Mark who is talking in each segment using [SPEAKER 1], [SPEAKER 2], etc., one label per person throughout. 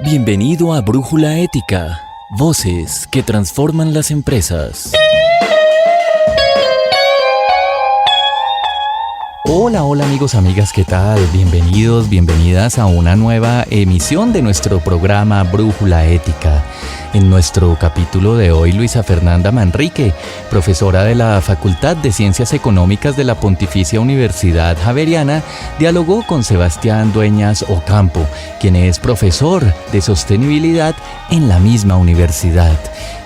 [SPEAKER 1] Bienvenido a Brújula Ética, voces que transforman las empresas. Hola amigos, amigas, ¿qué tal? Bienvenidos, bienvenidas a una nueva emisión de nuestro programa Brújula Ética. En nuestro capítulo de hoy, Luisa Fernanda Manrique, profesora de la Facultad de Ciencias Económicas de la Pontificia Universidad Javeriana, dialogó con Sebastián Dueñas Ocampo, quien es profesor de sostenibilidad en la misma universidad.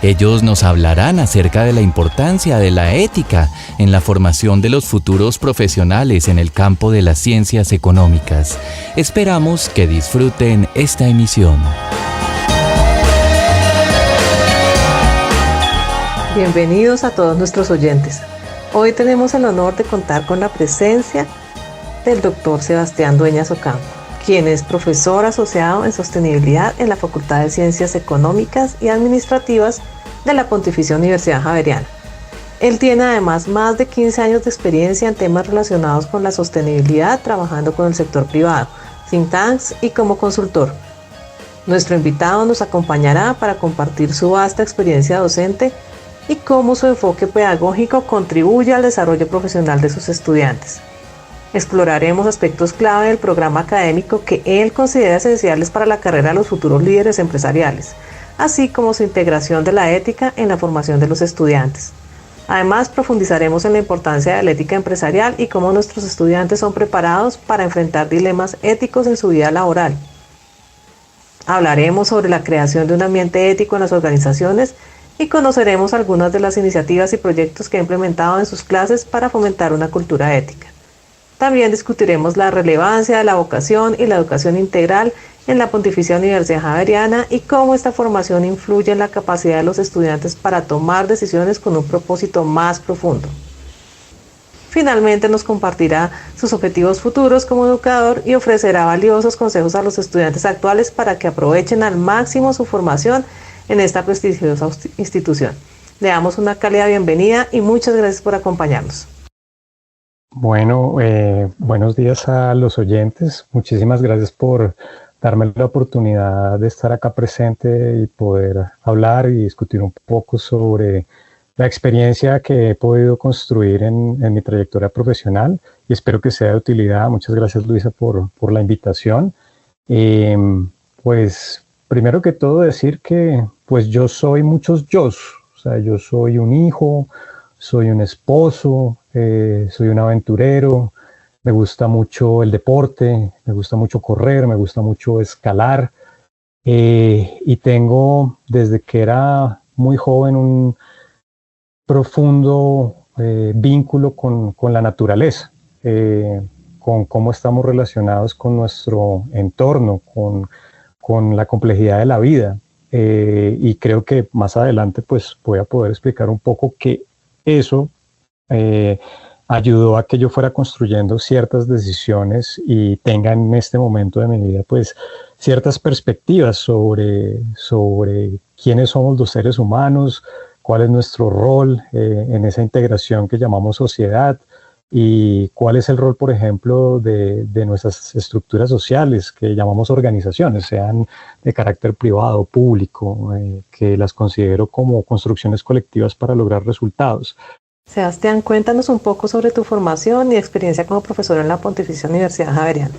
[SPEAKER 1] Ellos nos hablarán acerca de la importancia de la ética en la formación de los futuros profesionales en el campo de las ciencias económicas. Esperamos que disfruten esta emisión.
[SPEAKER 2] Bienvenidos a todos nuestros oyentes. Hoy tenemos el honor de contar con la presencia del doctor Sebastián Dueñas Ocampo, quien es profesor asociado en sostenibilidad en la Facultad de Ciencias Económicas y Administrativas de la Pontificia Universidad Javeriana. Él tiene además más de 15 años de experiencia en temas relacionados con la sostenibilidad, trabajando con el sector privado, think tanks y como consultor. Nuestro invitado nos acompañará para compartir su vasta experiencia docente y cómo su enfoque pedagógico contribuye al desarrollo profesional de sus estudiantes. Exploraremos aspectos clave del programa académico que él considera esenciales para la carrera de los futuros líderes empresariales, así como su integración de la ética en la formación de los estudiantes. Además, profundizaremos en la importancia de la ética empresarial y cómo nuestros estudiantes son preparados para enfrentar dilemas éticos en su vida laboral. Hablaremos sobre la creación de un ambiente ético en las organizaciones y conoceremos algunas de las iniciativas y proyectos que ha implementado en sus clases para fomentar una cultura ética. También discutiremos la relevancia de la vocación y la educación integral en la Pontificia Universidad Javeriana y cómo esta formación influye en la capacidad de los estudiantes para tomar decisiones con un propósito más profundo. Finalmente nos compartirá sus objetivos futuros como educador y ofrecerá valiosos consejos a los estudiantes actuales para que aprovechen al máximo su formación en esta prestigiosa institución. Le damos una cálida bienvenida y muchas gracias por acompañarnos.
[SPEAKER 3] Bueno, buenos días a los oyentes. Muchísimas gracias por darme la oportunidad de estar acá presente y poder hablar y discutir un poco sobre la experiencia que he podido construir en mi trayectoria profesional y espero que sea de utilidad. Muchas gracias, Luisa, por la invitación. Pues primero que todo decir que pues yo soy muchos yos, o sea, yo soy un hijo, soy un esposo, soy un aventurero, me gusta mucho el deporte, me gusta mucho correr, me gusta mucho escalar y tengo desde que era muy joven un profundo vínculo con la naturaleza, con cómo estamos relacionados con nuestro entorno, con la complejidad de la vida. Y creo que más adelante pues voy a poder explicar un poco que eso ayudó a que yo fuera construyendo ciertas decisiones y tenga en este momento de mi vida pues ciertas perspectivas sobre quiénes somos los seres humanos, cuál es nuestro rol en esa integración que llamamos sociedad y cuál es el rol, por ejemplo, de nuestras estructuras sociales que llamamos organizaciones, sean de carácter privado, público, que las considero como construcciones colectivas para lograr resultados.
[SPEAKER 2] Sebastián, cuéntanos un poco sobre tu formación y experiencia como profesor en la Pontificia Universidad Javeriana.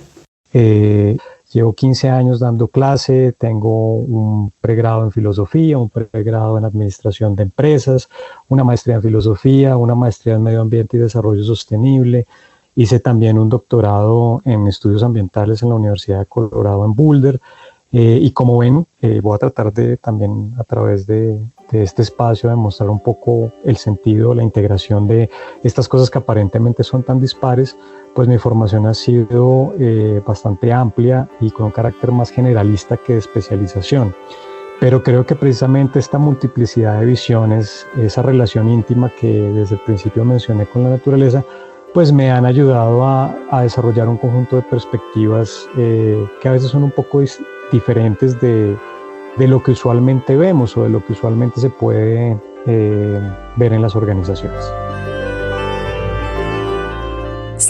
[SPEAKER 3] Llevo 15 años dando clase, tengo un pregrado en filosofía, un pregrado en administración de empresas, una maestría en filosofía, una maestría en medio ambiente y desarrollo sostenible. Hice también un doctorado en estudios ambientales en la Universidad de Colorado en Boulder. Y como ven, voy a tratar de también a través de este espacio de mostrar un poco el sentido, la integración de estas cosas que aparentemente son tan dispares. Pues mi formación ha sido bastante amplia y con un carácter más generalista que de especialización. Pero creo que precisamente esta multiplicidad de visiones, esa relación íntima que desde el principio mencioné con la naturaleza, pues me han ayudado a desarrollar un conjunto de perspectivas que a veces son un poco diferentes de lo que usualmente vemos o de lo que usualmente se puede ver en las organizaciones.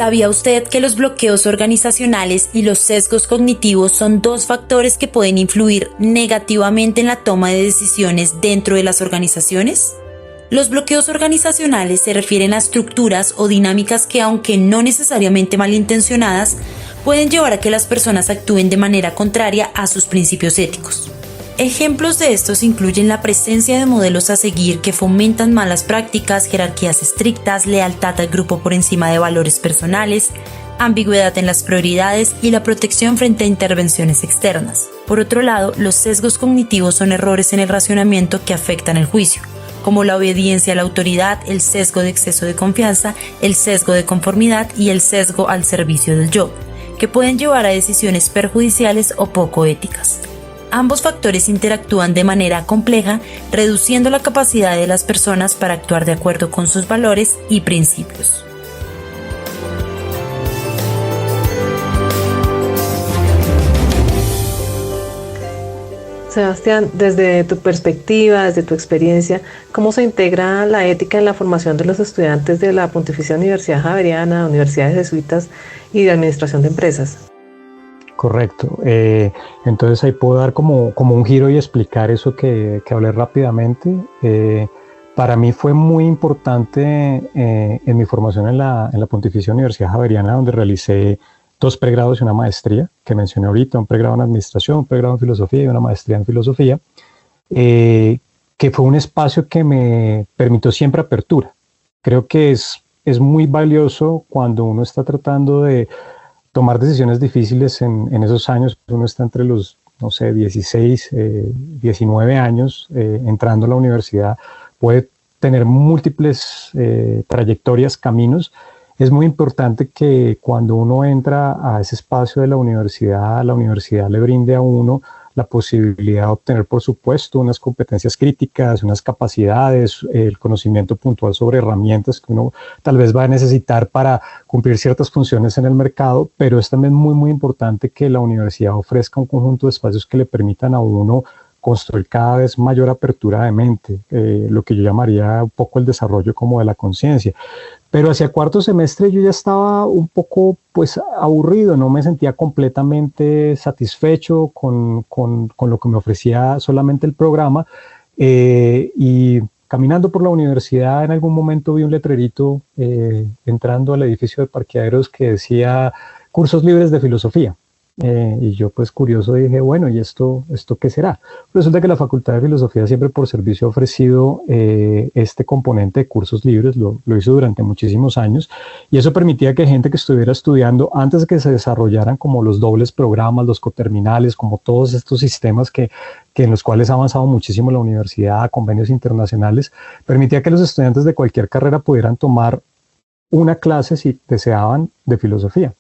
[SPEAKER 4] ¿Sabía usted que los bloqueos organizacionales y los sesgos cognitivos son dos factores que pueden influir negativamente en la toma de decisiones dentro de las organizaciones? Los bloqueos organizacionales se refieren a estructuras o dinámicas que, aunque no necesariamente malintencionadas, pueden llevar a que las personas actúen de manera contraria a sus principios éticos. Ejemplos de estos incluyen la presencia de modelos a seguir que fomentan malas prácticas, jerarquías estrictas, lealtad al grupo por encima de valores personales, ambigüedad en las prioridades y la protección frente a intervenciones externas. Por otro lado, los sesgos cognitivos son errores en el racionamiento que afectan el juicio, como la obediencia a la autoridad, el sesgo de exceso de confianza, el sesgo de conformidad y el sesgo al servicio del yo, que pueden llevar a decisiones perjudiciales o poco éticas. Ambos factores interactúan de manera compleja, reduciendo la capacidad de las personas para actuar de acuerdo con sus valores y principios.
[SPEAKER 2] Sebastián, desde tu perspectiva, desde tu experiencia, ¿cómo se integra la ética en la formación de los estudiantes de la Pontificia Universidad Javeriana, universidades jesuitas y de administración de empresas?
[SPEAKER 3] Correcto. Entonces ahí puedo dar como un giro y explicar eso que hablé rápidamente. Para mí fue muy importante en mi formación en la Pontificia Universidad Javeriana, donde realicé 2 pregrados y una maestría, que mencioné ahorita, un pregrado en administración, un pregrado en filosofía y una maestría en filosofía, que fue un espacio que me permitió siempre apertura. Creo que es muy valioso cuando uno está tratando de tomar decisiones difíciles en esos años. Uno está entre los, 16, 19 años, entrando a la universidad, puede tener múltiples trayectorias, caminos. Es muy importante que cuando uno entra a ese espacio de la universidad le brinde a uno la posibilidad de obtener, por supuesto, unas competencias críticas, unas capacidades, el conocimiento puntual sobre herramientas que uno tal vez va a necesitar para cumplir ciertas funciones en el mercado, pero es también muy, muy importante que la universidad ofrezca un conjunto de espacios que le permitan a uno construir cada vez mayor apertura de mente, lo que yo llamaría un poco el desarrollo como de la conciencia. Pero hacia cuarto semestre yo ya estaba un poco aburrido, no me sentía completamente satisfecho con lo que me ofrecía solamente el programa, y caminando por la universidad en algún momento vi un letrerito entrando al edificio de parqueaderos que decía cursos libres de filosofía. Y yo curioso dije, bueno, ¿y esto qué será? Resulta que la Facultad de Filosofía siempre por servicio ha ofrecido este componente de cursos libres, lo hizo durante muchísimos años, y eso permitía que gente que estuviera estudiando antes de que se desarrollaran como los dobles programas, los coterminales, como todos estos sistemas que en los cuales ha avanzado muchísimo la universidad, convenios internacionales, permitía que los estudiantes de cualquier carrera pudieran tomar una clase, si deseaban, de filosofía.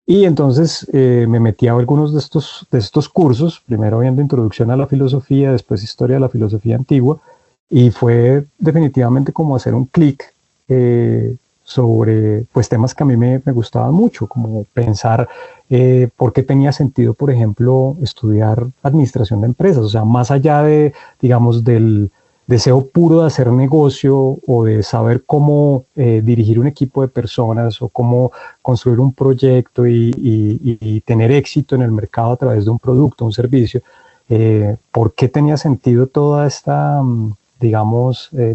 [SPEAKER 3] Y entonces me metí a algunos de estos cursos, primero viendo introducción a la filosofía, después historia de la filosofía antigua, y fue definitivamente como hacer un clic sobre temas que a mí me gustaban mucho, como pensar por qué tenía sentido, por ejemplo, estudiar administración de empresas, o sea, más allá de, digamos, del deseo puro de hacer negocio o de saber cómo dirigir un equipo de personas o cómo construir un proyecto y tener éxito en el mercado a través de un producto, un servicio. ¿Por qué tenía sentido toda esta,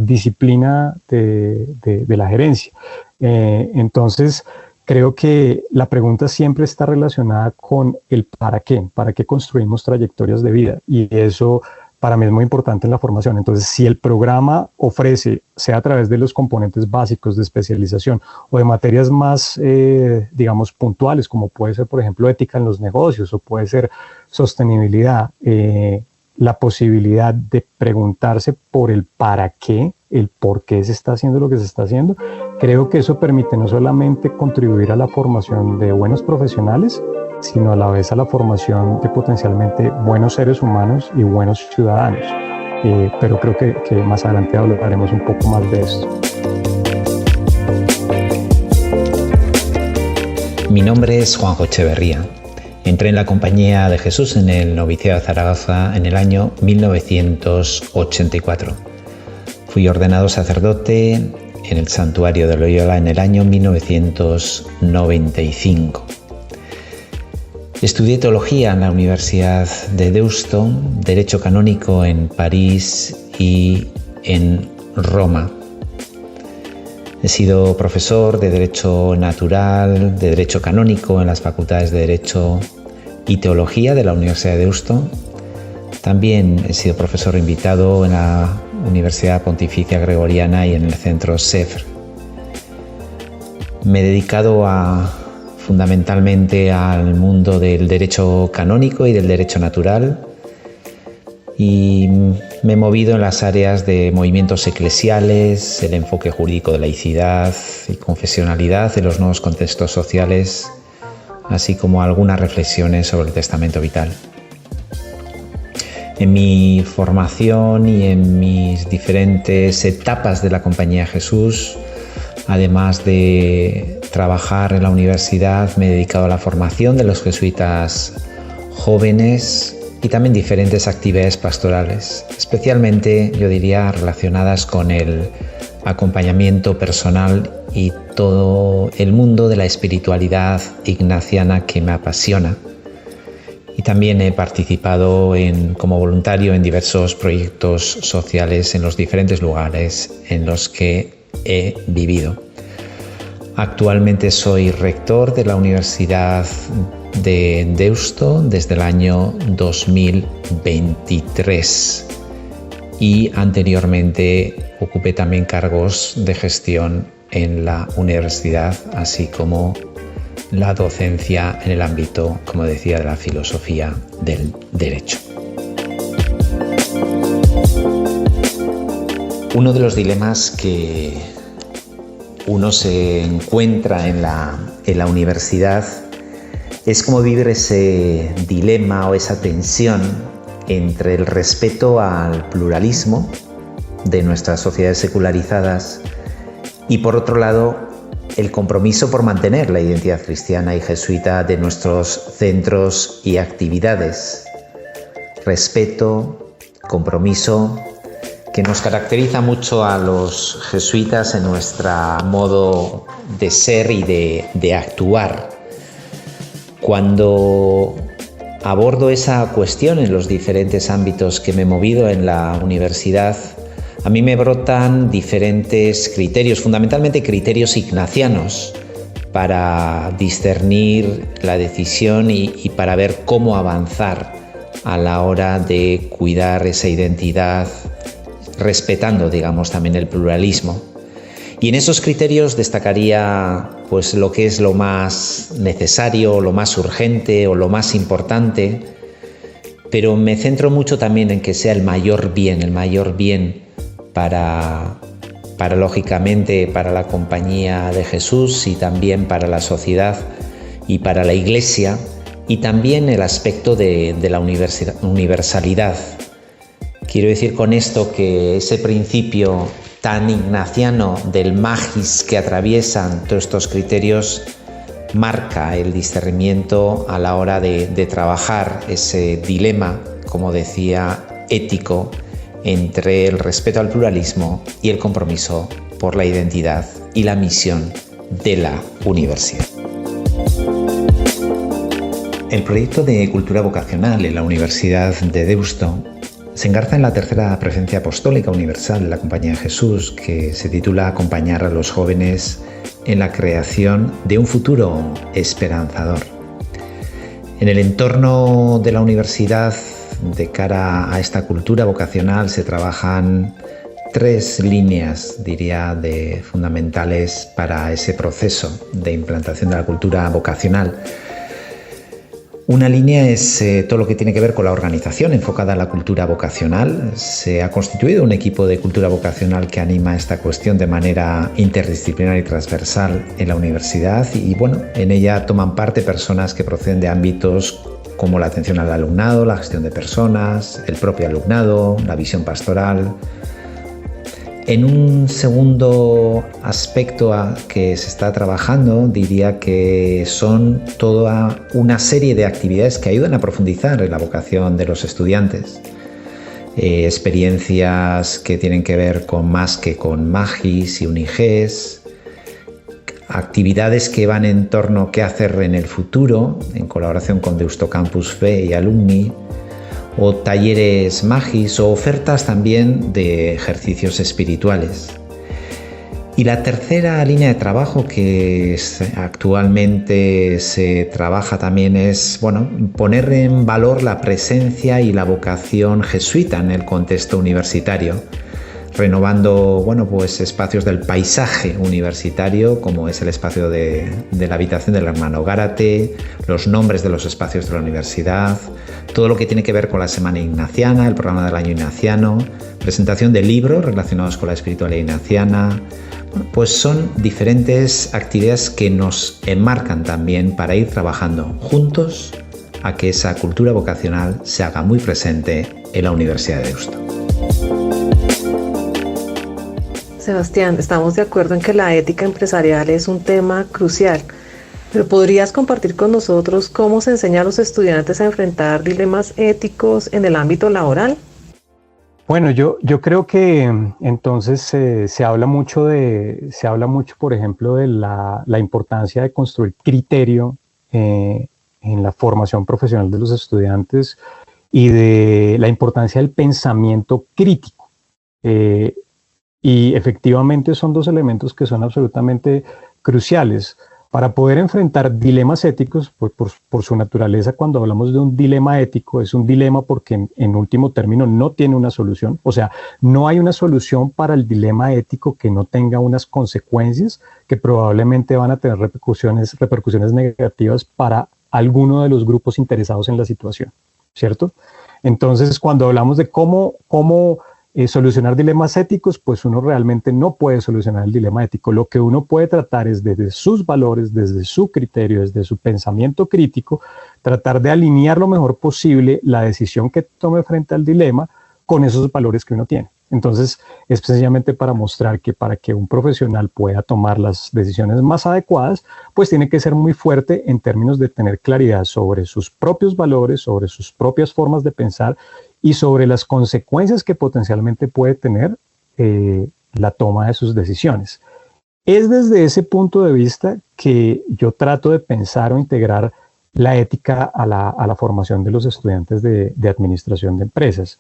[SPEAKER 3] disciplina de la gerencia? Entonces, creo que la pregunta siempre está relacionada con el para qué construimos trayectorias de vida, y eso para mí es muy importante en la formación. Entonces, si el programa ofrece, sea a través de los componentes básicos de especialización o de materias más, puntuales, como puede ser, por ejemplo, ética en los negocios o puede ser sostenibilidad, la posibilidad de preguntarse por el para qué, el por qué se está haciendo lo que se está haciendo, creo que eso permite no solamente contribuir a la formación de buenos profesionales, sino a la vez a la formación de potencialmente buenos seres humanos y buenos ciudadanos. Pero creo que más adelante hablaremos un poco más de esto.
[SPEAKER 5] Mi nombre es Juanjo Echeverría. Entré en la Compañía de Jesús en el noviciado de Zaragoza en el año 1984. Fui ordenado sacerdote en el santuario de Loyola en el año 1995. Estudié teología en la Universidad de Deusto, derecho canónico en París y en Roma. He sido profesor de Derecho Natural, de Derecho Canónico en las facultades de Derecho y Teología de la Universidad de Deusto. También he sido profesor invitado en la Universidad Pontificia Gregoriana y en el Centro SEFR. Me he dedicado fundamentalmente al mundo del derecho canónico y del derecho natural, y me he movido en las áreas de movimientos eclesiales, el enfoque jurídico de laicidad y confesionalidad de los nuevos contextos sociales, así como algunas reflexiones sobre el testamento vital. En mi formación y en mis diferentes etapas de la Compañía de Jesús, además de trabajar en la universidad, me he dedicado a la formación de los jesuitas jóvenes y también diferentes actividades pastorales, especialmente, yo diría, relacionadas con el acompañamiento personal y todo el mundo de la espiritualidad ignaciana que me apasiona. Y también he participado como voluntario en diversos proyectos sociales en los diferentes lugares en los que he vivido. Actualmente soy rector de la Universidad de Deusto desde el año 2023 y anteriormente ocupé también cargos de gestión en la universidad, así como la docencia en el ámbito, como decía, de la filosofía del derecho. Uno de los dilemas que uno se encuentra en la universidad es cómo vivir ese dilema o esa tensión entre el respeto al pluralismo de nuestras sociedades secularizadas y, por otro lado, el compromiso por mantener la identidad cristiana y jesuita de nuestros centros y actividades. Respeto, compromiso, que nos caracteriza mucho a los jesuitas en nuestro modo de ser y de actuar. Cuando abordo esa cuestión en los diferentes ámbitos que me he movido en la universidad, a mí me brotan diferentes criterios, fundamentalmente criterios ignacianos, para discernir la decisión y para ver cómo avanzar a la hora de cuidar esa identidad, respetando, digamos, también el pluralismo. Y en esos criterios destacaría pues lo que es lo más necesario, lo más urgente o lo más importante, pero me centro mucho también en que sea el mayor bien para lógicamente para la Compañía de Jesús y también para la sociedad y para la Iglesia, y también el aspecto de la universalidad. Quiero decir con esto que ese principio tan ignaciano del magis que atraviesan todos estos criterios marca el discernimiento a la hora de trabajar ese dilema, como decía, ético, entre el respeto al pluralismo y el compromiso por la identidad y la misión de la universidad. El proyecto de cultura vocacional en la Universidad de Deusto se engarza en la tercera presencia apostólica universal de la Compañía de Jesús, que se titula Acompañar a los jóvenes en la creación de un futuro esperanzador. En el entorno de la universidad, de cara a esta cultura vocacional, se trabajan tres líneas, diría, fundamentales para ese proceso de implantación de la cultura vocacional. Una línea es todo lo que tiene que ver con la organización enfocada en la cultura vocacional. Se ha constituido un equipo de cultura vocacional que anima esta cuestión de manera interdisciplinar y transversal en la universidad, y bueno, en ella toman parte personas que proceden de ámbitos como la atención al alumnado, la gestión de personas, el propio alumnado, la visión pastoral. En un segundo aspecto que se está trabajando, diría que son toda una serie de actividades que ayudan a profundizar en la vocación de los estudiantes. experiencias que tienen que ver con más que con Magis y Uniges, actividades que van en torno a qué hacer en el futuro, en colaboración con Deusto Campus FE y Alumni, o talleres Magis o ofertas también de ejercicios espirituales. Y la tercera línea de trabajo que actualmente se trabaja también es, poner en valor la presencia y la vocación jesuita en el contexto universitario, renovando, espacios del paisaje universitario, como es el espacio de la habitación del hermano Gárate, los nombres de los espacios de la universidad, todo lo que tiene que ver con la Semana Ignaciana, el programa del año ignaciano, presentación de libros relacionados con la espiritualidad ignaciana. Pues son diferentes actividades que nos enmarcan también para ir trabajando juntos a que esa cultura vocacional se haga muy presente en la Universidad de Deusto.
[SPEAKER 2] Sebastián, estamos de acuerdo en que la ética empresarial es un tema crucial, pero ¿podrías compartir con nosotros cómo se enseña a los estudiantes a enfrentar dilemas éticos en el ámbito laboral?
[SPEAKER 3] Bueno, yo creo que entonces se habla mucho, por ejemplo, de la importancia de construir criterio en la formación profesional de los estudiantes y de la importancia del pensamiento crítico. Y efectivamente son dos elementos que son absolutamente cruciales. Para poder enfrentar dilemas éticos, pues por su naturaleza, cuando hablamos de un dilema ético, es un dilema porque en último término no tiene una solución. O sea, no hay una solución para el dilema ético que no tenga unas consecuencias que probablemente van a tener repercusiones negativas para alguno de los grupos interesados en la situación, ¿cierto? Entonces, cuando hablamos de cómo solucionar dilemas éticos, pues uno realmente no puede solucionar el dilema ético. Lo que uno puede tratar es desde sus valores, desde su criterio, desde su pensamiento crítico, tratar de alinear lo mejor posible la decisión que tome frente al dilema con esos valores que uno tiene. Entonces, es sencillamente para mostrar que para que un profesional pueda tomar las decisiones más adecuadas, pues tiene que ser muy fuerte en términos de tener claridad sobre sus propios valores, sobre sus propias formas de pensar y sobre las consecuencias que potencialmente puede tener la toma de sus decisiones. Es desde ese punto de vista que yo trato de pensar o integrar la ética a la formación de los estudiantes de administración de empresas.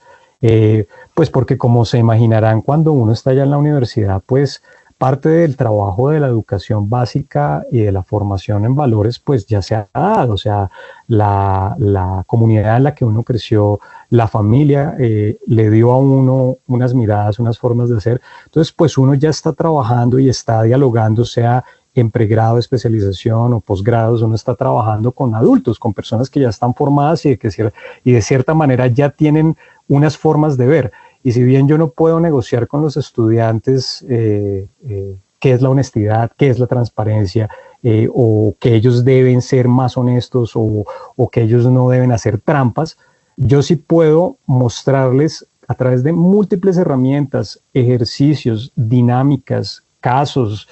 [SPEAKER 3] Pues porque, como se imaginarán, cuando uno está ya en la universidad, pues parte del trabajo de la educación básica y de la formación en valores, pues ya se ha dado. O sea, la comunidad en la que uno creció, la familia, le dio a uno unas miradas, unas formas de ser. Entonces, pues uno ya está trabajando y está dialogando, sea en pregrado, especialización o posgrados, uno está trabajando con adultos, con personas que ya están formadas y de cierta manera ya tienen unas formas de ver. Y si bien yo no puedo negociar con los estudiantes qué es la honestidad, qué es la transparencia, o que ellos deben ser más honestos o que ellos no deben hacer trampas, yo sí puedo mostrarles a través de múltiples herramientas, ejercicios, dinámicas, casos,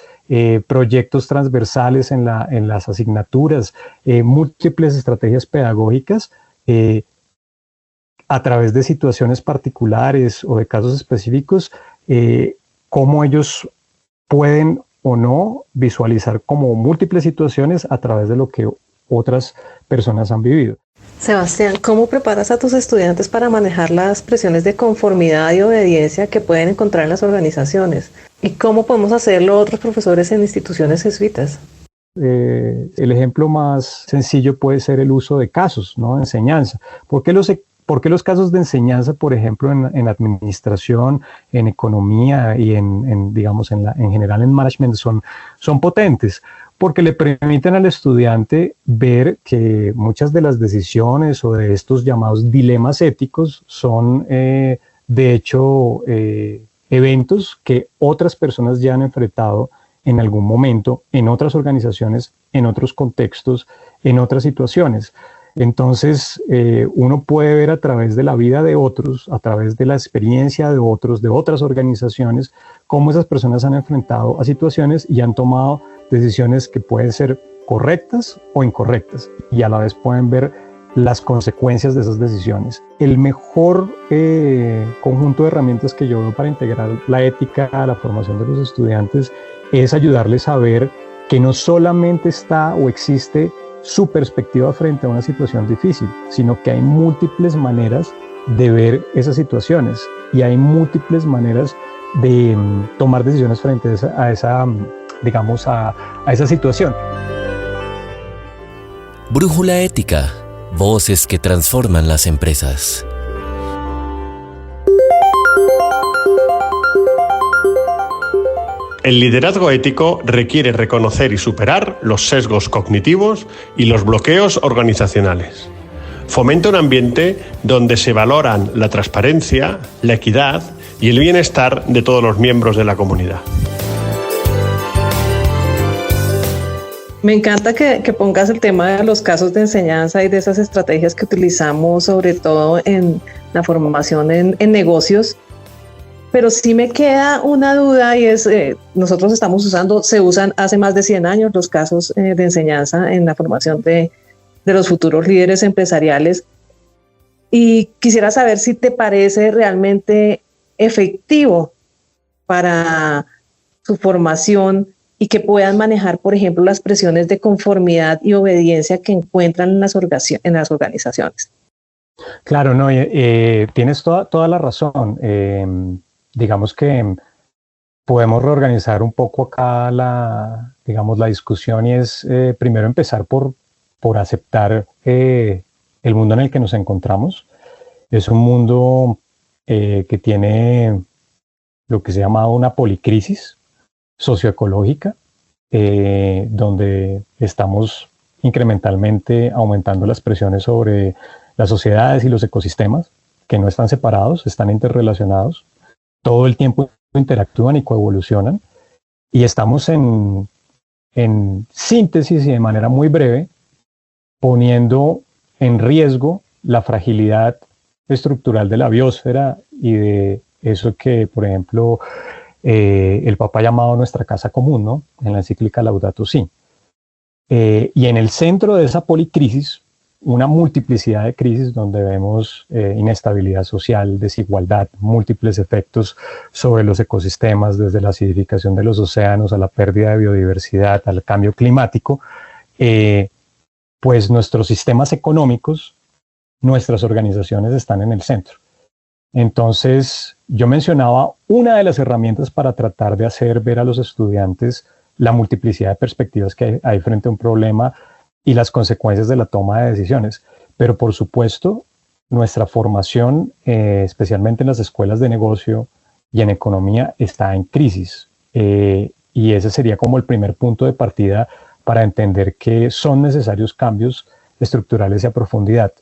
[SPEAKER 3] proyectos transversales en las asignaturas, múltiples estrategias pedagógicas, a través de situaciones particulares o de casos específicos, cómo ellos pueden o no visualizar como múltiples situaciones a través de lo que otras personas han vivido.
[SPEAKER 2] Sebastián, ¿cómo preparas a tus estudiantes para manejar las presiones de conformidad y obediencia que pueden encontrar en las organizaciones? ¿Y cómo podemos hacerlo otros profesores en instituciones jesuitas?
[SPEAKER 3] El ejemplo más sencillo puede ser el uso de casos, ¿no? De enseñanza. ¿Por qué los casos de enseñanza, por ejemplo, en administración, en economía y en general en management son potentes? Porque le permiten al estudiante ver que muchas de las decisiones o de estos llamados dilemas éticos son, de hecho, eventos que otras personas ya han enfrentado en algún momento, en otras organizaciones, en otros contextos, en otras situaciones. Entonces, uno puede ver a través de la vida de otros, a través de la experiencia de otros, de otras organizaciones, cómo esas personas han enfrentado a situaciones y han tomado decisiones que pueden ser correctas o incorrectas. Y a la vez pueden ver las consecuencias de esas decisiones. El mejor conjunto de herramientas que yo veo para integrar la ética a la formación de los estudiantes es ayudarles a ver que no solamente está o existe su perspectiva frente a una situación difícil, sino que hay múltiples maneras de ver esas situaciones y hay múltiples maneras de tomar decisiones frente a esa situación.
[SPEAKER 6] Brújula Ética. Voces que transforman las empresas.
[SPEAKER 7] El liderazgo ético requiere reconocer y superar los sesgos cognitivos y los bloqueos organizacionales. Fomenta un ambiente donde se valoran la transparencia, la equidad y el bienestar de todos los miembros de la comunidad.
[SPEAKER 2] Me encanta que pongas el tema de los casos de enseñanza y de esas estrategias que utilizamos, sobre todo en la formación en negocios. Pero sí me queda una duda y es, nosotros se usan hace más de 100 años los casos de enseñanza en la formación de los futuros líderes empresariales. Y quisiera saber si te parece realmente efectivo para su formación y que puedan manejar, por ejemplo, las presiones de conformidad y obediencia que encuentran en las organizaciones.
[SPEAKER 3] Claro, no, tienes toda la razón. Digamos que podemos reorganizar un poco acá la discusión y es primero empezar por aceptar el mundo en el que nos encontramos. Es un mundo que tiene lo que se llama una policrisis socioecológica, donde estamos incrementalmente aumentando las presiones sobre las sociedades y los ecosistemas, que no están separados, están interrelacionados, todo el tiempo interactúan y coevolucionan, y estamos en síntesis y de manera muy breve, poniendo en riesgo la fragilidad estructural de la biosfera y de eso que, por ejemplo, el Papa ha llamado nuestra casa común, ¿no? En la encíclica Laudato Si. Y en el centro de esa policrisis, una multiplicidad de crisis donde vemos inestabilidad social, desigualdad, múltiples efectos sobre los ecosistemas, desde la acidificación de los océanos a la pérdida de biodiversidad, al cambio climático, pues nuestros sistemas económicos, nuestras organizaciones están en el centro. Entonces, yo mencionaba una de las herramientas para tratar de hacer ver a los estudiantes la multiplicidad de perspectivas que hay frente a un problema y las consecuencias de la toma de decisiones. Pero por supuesto, nuestra formación, especialmente en las escuelas de negocio y en economía, está en crisis. Y ese sería como el primer punto de partida para entender que son necesarios cambios estructurales y a profundidad.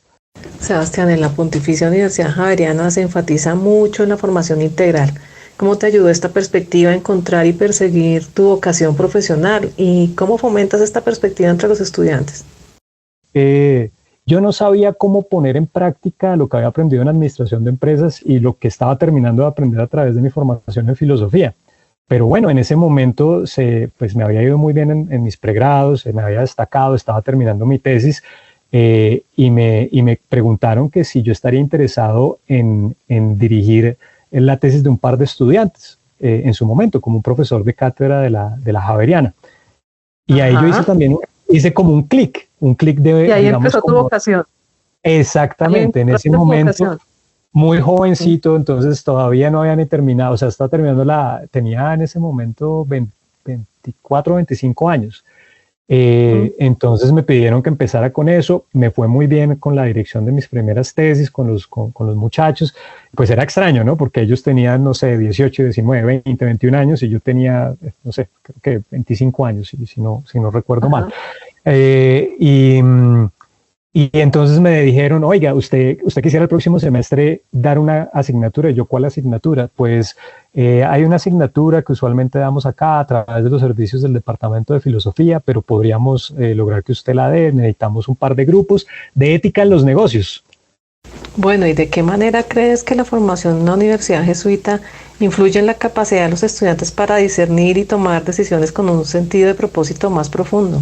[SPEAKER 2] Sebastián, en la Pontificia Universidad Javeriana se enfatiza mucho en la formación integral. ¿Cómo te ayudó esta perspectiva a encontrar y perseguir tu vocación profesional? ¿Y cómo fomentas esta perspectiva entre los estudiantes?
[SPEAKER 3] Yo no sabía cómo poner en práctica lo que había aprendido en administración de empresas y lo que estaba terminando de aprender a través de mi formación en filosofía. Pero bueno, en ese momento pues me había ido muy bien en mis pregrados, me había destacado, estaba terminando mi tesis. Y me preguntaron que si yo estaría interesado en dirigir la tesis de un par de estudiantes en su momento, como un profesor de cátedra de la Javeriana. Y ahí yo hice como un clic de...
[SPEAKER 2] Y ahí empezó tu vocación.
[SPEAKER 3] Exactamente, en ese momento, muy jovencito, entonces todavía no había ni terminado, o sea, estaba terminando tenía en ese momento 24, 25 años. Entonces me pidieron que empezara con eso, me fue muy bien con la dirección de mis primeras tesis, con los muchachos, pues era extraño, ¿no? Porque ellos tenían, no sé, 18, 19, 20, 21 años y yo tenía, no sé, creo que 25 años, si no recuerdo mal. Y entonces me dijeron, oiga, usted quisiera el próximo semestre dar una asignatura. Y yo, ¿cuál asignatura? Pues hay una asignatura que usualmente damos acá a través de los servicios del Departamento de Filosofía, pero podríamos lograr que usted la dé. Necesitamos un par de grupos de ética en los negocios.
[SPEAKER 2] Bueno, ¿y de qué manera crees que la formación en la Universidad Jesuita influye en la capacidad de los estudiantes para discernir y tomar decisiones con un sentido de propósito más profundo?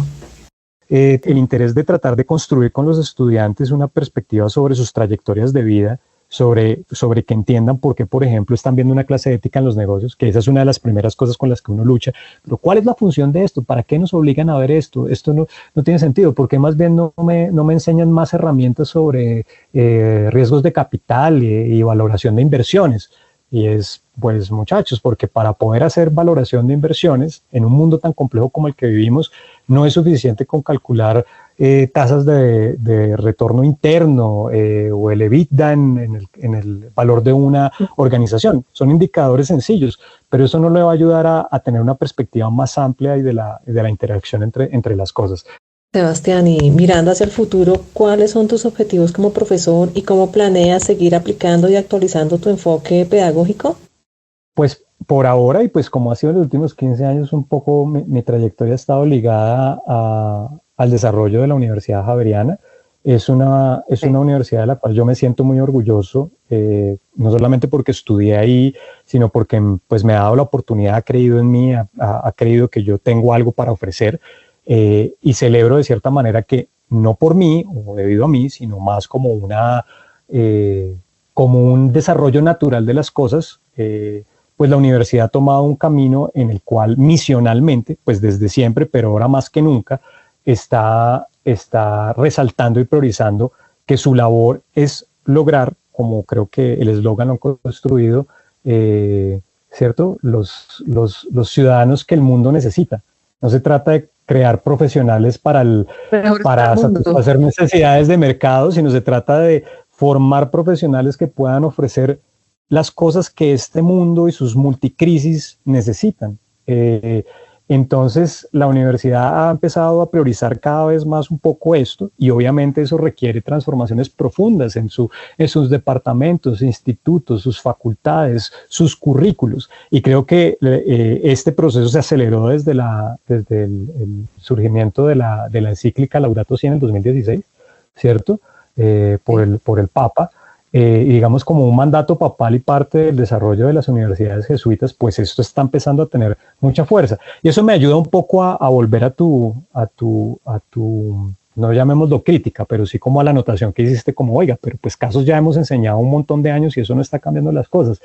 [SPEAKER 3] el interés de tratar de construir con los estudiantes una perspectiva sobre sus trayectorias de vida, sobre que entiendan por qué, por ejemplo, están viendo una clase de ética en los negocios, que esa es una de las primeras cosas con las que uno lucha. Pero ¿cuál es la función de esto? ¿Para qué nos obligan a ver esto? Esto no tiene sentido. ¿Por qué más bien no me enseñan más herramientas sobre riesgos de capital y valoración de inversiones? Y es, pues muchachos, porque para poder hacer valoración de inversiones en un mundo tan complejo como el que vivimos, no es suficiente con calcular tasas de retorno interno o el EBITDA en el valor de una organización. Son indicadores sencillos, pero eso no le va a ayudar a tener una perspectiva más amplia y de la interacción entre las cosas.
[SPEAKER 2] Sebastián, y mirando hacia el futuro, ¿cuáles son tus objetivos como profesor y cómo planeas seguir aplicando y actualizando tu enfoque pedagógico?
[SPEAKER 3] Pues por ahora, y pues como ha sido en los últimos 15 años, un poco mi trayectoria ha estado ligada al desarrollo de la Universidad Javeriana. Es una universidad de la cual yo me siento muy orgulloso, no solamente porque estudié ahí, sino porque pues, me ha dado la oportunidad, ha creído en mí, ha creído que yo tengo algo para ofrecer. Y celebro de cierta manera que no por mí o debido a mí, sino más como un desarrollo natural de las cosas, pues la universidad ha tomado un camino en el cual misionalmente, pues desde siempre, pero ahora más que nunca, está resaltando y priorizando que su labor es lograr, como creo que el eslogan lo han construido, ¿cierto? Los ciudadanos que el mundo necesita. No se trata de crear profesionales para satisfacer necesidades de mercado, sino se trata de formar profesionales que puedan ofrecer las cosas que este mundo y sus multicrisis necesitan. Entonces, la universidad ha empezado a priorizar cada vez más un poco esto, y obviamente eso requiere transformaciones profundas en sus departamentos, institutos, sus facultades, sus currículos. Y creo que este proceso se aceleró desde el surgimiento de la encíclica Laudato Si en el 2016, ¿cierto? Por el Papa. Y digamos como un mandato papal y parte del desarrollo de las universidades jesuitas, pues esto está empezando a tener mucha fuerza. Y eso me ayuda un poco a volver a tu, no llamémoslo crítica, pero sí como a la anotación que hiciste como, oiga, pero pues casos ya hemos enseñado un montón de años y eso no está cambiando las cosas.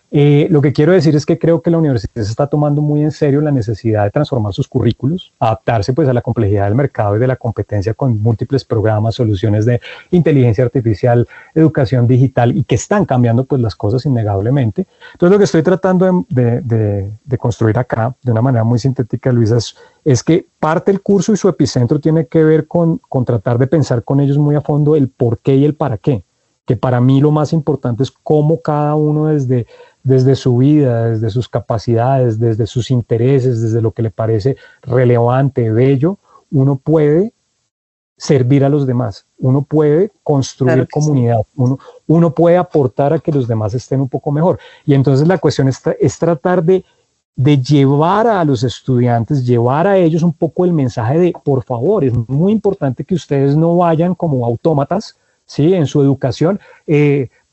[SPEAKER 3] Lo que quiero decir es que creo que la universidad se está tomando muy en serio la necesidad de transformar sus currículos, adaptarse pues a la complejidad del mercado y de la competencia con múltiples programas, soluciones de inteligencia artificial, educación digital, y que están cambiando pues las cosas innegablemente. Entonces lo que estoy tratando de construir acá de una manera muy sintética, Luisa, es que parte del curso y su epicentro tiene que ver con tratar de pensar con ellos muy a fondo el por qué y el para qué, que para mí lo más importante es cómo cada uno desde su vida, desde sus capacidades, desde sus intereses, desde lo que le parece relevante, bello, uno puede servir a los demás, uno puede construir comunidad, uno puede aportar a que los demás estén un poco mejor. Y entonces la cuestión es tratar de llevar a los estudiantes, llevar a ellos un poco el mensaje de, por favor, es muy importante que ustedes no vayan como autómatas, ¿sí? En su educación,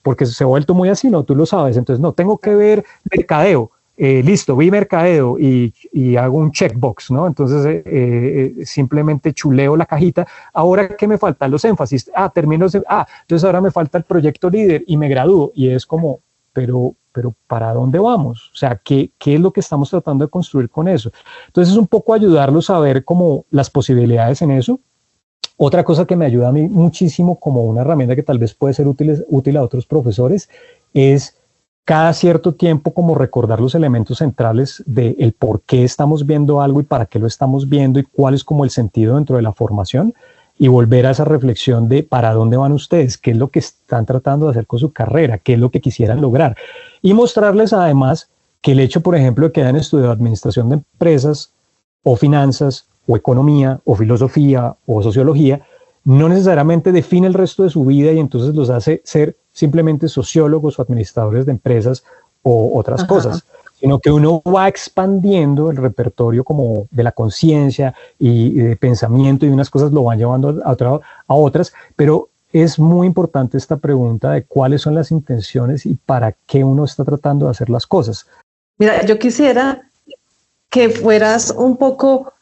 [SPEAKER 3] porque se ha vuelto muy así, ¿no? Tú lo sabes. Entonces, no, tengo que ver mercadeo. Listo, vi mercadeo y hago un checkbox, ¿no? Entonces, simplemente chuleo la cajita. Ahora, ¿qué me faltan? Los énfasis. Entonces ahora me falta el proyecto líder y me gradúo. Y es como, pero ¿para dónde vamos? O sea, ¿qué es lo que estamos tratando de construir con eso? Entonces, es un poco ayudarlos a ver como las posibilidades en eso. Otra cosa que me ayuda a mí muchísimo como una herramienta que tal vez puede ser útil a otros profesores es cada cierto tiempo como recordar los elementos centrales del por qué estamos viendo algo y para qué lo estamos viendo y cuál es como el sentido dentro de la formación, y volver a esa reflexión de para dónde van ustedes, qué es lo que están tratando de hacer con su carrera, qué es lo que quisieran lograr, y mostrarles además que el hecho, por ejemplo, de que hayan estudiado administración de empresas o finanzas o economía, o filosofía, o sociología, no necesariamente define el resto de su vida y entonces los hace ser simplemente sociólogos o administradores de empresas o otras cosas, sino que uno va expandiendo el repertorio como de la conciencia y de pensamiento, y unas cosas lo van llevando a otras, pero es muy importante esta pregunta de cuáles son las intenciones y para qué uno está tratando de hacer las cosas.
[SPEAKER 2] Mira, yo quisiera que fueras un poco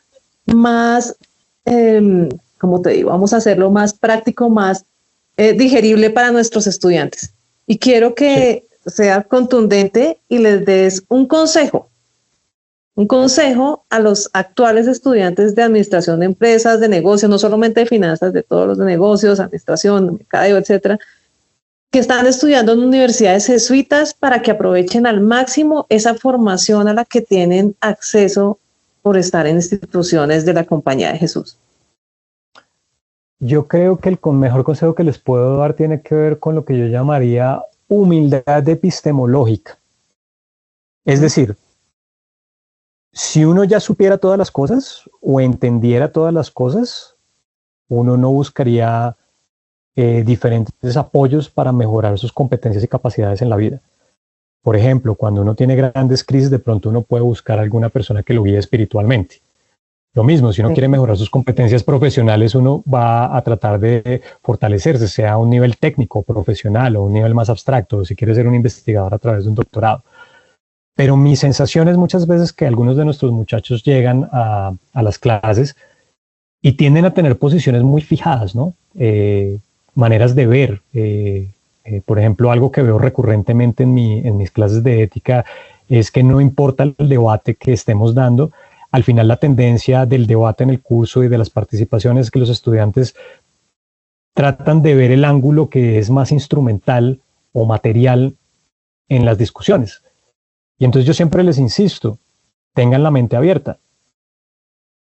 [SPEAKER 2] más como te digo, vamos a hacerlo más práctico, más digerible para nuestros estudiantes. Y quiero que seas contundente y les des un consejo a los actuales estudiantes de administración de empresas, de negocios, no solamente de finanzas, de todos los de negocios, administración, mercadeo, etcétera, que están estudiando en universidades jesuitas para que aprovechen al máximo esa formación a la que tienen acceso por estar en instituciones de la Compañía de Jesús.
[SPEAKER 3] Yo creo que el mejor consejo que les puedo dar tiene que ver con lo que yo llamaría humildad epistemológica. Es decir, si uno ya supiera todas las cosas o entendiera todas las cosas, uno no buscaría diferentes apoyos para mejorar sus competencias y capacidades en la vida. Por ejemplo, cuando uno tiene grandes crisis, de pronto uno puede buscar a alguna persona que lo guíe espiritualmente. Lo mismo, si uno quiere mejorar sus competencias profesionales, uno va a tratar de fortalecerse, sea a un nivel técnico, profesional o un nivel más abstracto, o si quiere ser un investigador a través de un doctorado. Pero mi sensación es muchas veces que algunos de nuestros muchachos llegan a las clases y tienden a tener posiciones muy fijadas, ¿no? Maneras de ver. Por ejemplo, algo que veo recurrentemente en mis clases de ética es que no importa el debate que estemos dando, al final la tendencia del debate en el curso y de las participaciones es que los estudiantes tratan de ver el ángulo que es más instrumental o material en las discusiones. Y entonces yo siempre les insisto, tengan la mente abierta,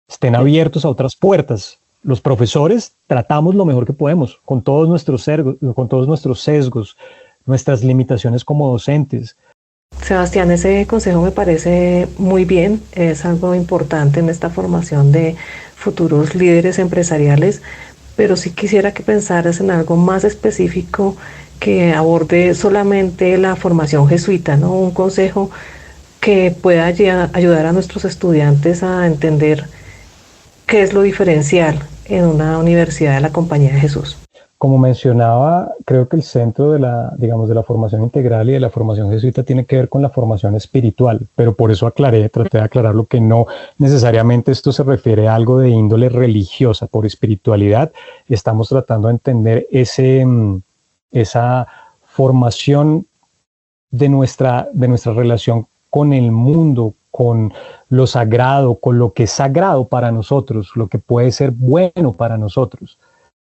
[SPEAKER 3] estén abiertos a otras puertas. Los profesores tratamos lo mejor que podemos, con todos nuestros sesgos, nuestras limitaciones como docentes.
[SPEAKER 2] Sebastián, ese consejo me parece muy bien, es algo importante en esta formación de futuros líderes empresariales, pero sí quisiera que pensaras en algo más específico que aborde solamente la formación jesuita, ¿no? Un consejo que pueda ayudar a nuestros estudiantes a entender qué es lo diferencial en una universidad de la Compañía de Jesús.
[SPEAKER 3] Como mencionaba, creo que el centro de la formación integral y de la formación jesuita tiene que ver con la formación espiritual, pero por eso traté de aclarar lo que no necesariamente esto se refiere a algo de índole religiosa. Por espiritualidad estamos tratando de entender esa formación de nuestra relación con el mundo, con lo sagrado, con lo que es sagrado para nosotros, lo que puede ser bueno para nosotros.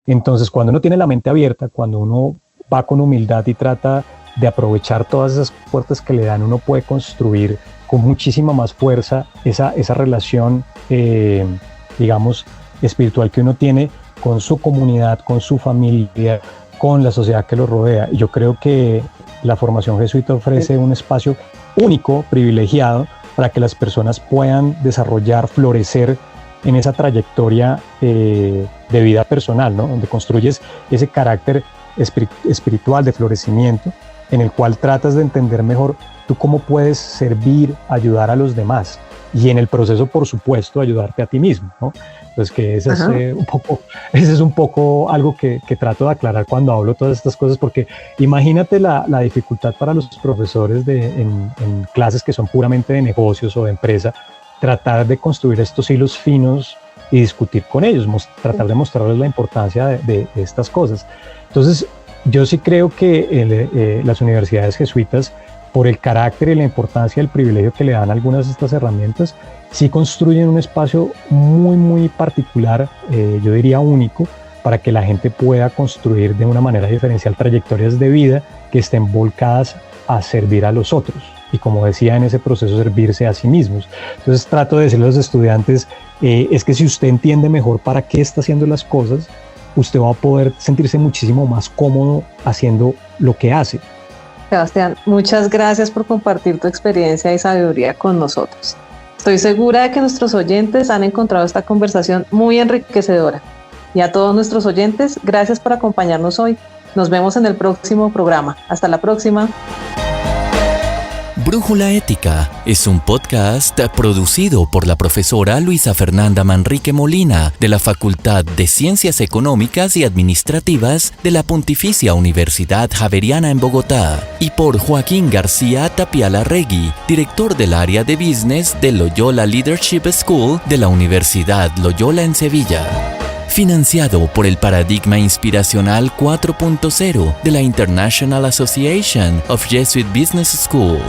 [SPEAKER 3] Entonces, cuando uno tiene la mente abierta, cuando uno va con humildad y trata de aprovechar todas esas puertas que le dan, uno puede construir con muchísima más fuerza esa relación, espiritual que uno tiene con su comunidad, con su familia, con la sociedad que lo rodea. Y yo creo que la formación jesuita ofrece un espacio único, privilegiado, para que las personas puedan desarrollar, florecer en esa trayectoria de vida personal, ¿no? Donde construyes ese carácter espiritual de florecimiento, en el cual tratas de entender mejor tú cómo puedes servir, ayudar a los demás, y en el proceso, por supuesto, ayudarte a ti mismo, ¿no? Entonces, que ese es un poco algo que trato de aclarar cuando hablo todas estas cosas, porque imagínate la dificultad para los profesores en clases que son puramente de negocios o de empresa, tratar de construir estos hilos finos y discutir con ellos, tratar de mostrarles la importancia de estas cosas. Entonces, yo sí creo que las universidades jesuitas, por el carácter y la importancia y el privilegio que le dan algunas de estas herramientas, sí construyen un espacio muy, muy particular, yo diría único, para que la gente pueda construir de una manera diferencial trayectorias de vida que estén volcadas a servir a los otros. Y como decía, en ese proceso servirse a sí mismos. Entonces trato de decirle a los estudiantes, es que si usted entiende mejor para qué está haciendo las cosas, usted va a poder sentirse muchísimo más cómodo haciendo lo que hace.
[SPEAKER 2] Sebastián, muchas gracias por compartir tu experiencia y sabiduría con nosotros. Estoy segura de que nuestros oyentes han encontrado esta conversación muy enriquecedora. Y a todos nuestros oyentes, gracias por acompañarnos hoy. Nos vemos en el próximo programa. Hasta la próxima.
[SPEAKER 6] Brújula Ética es un podcast producido por la profesora Luisa Fernanda Manrique Molina de la Facultad de Ciencias Económicas y Administrativas de la Pontificia Universidad Javeriana en Bogotá y por Joaquín García Tapialarregui, director del área de Business de Loyola Leadership School de la Universidad Loyola en Sevilla. Financiado por el Paradigma Inspiracional 4.0 de la International Association of Jesuit Business School.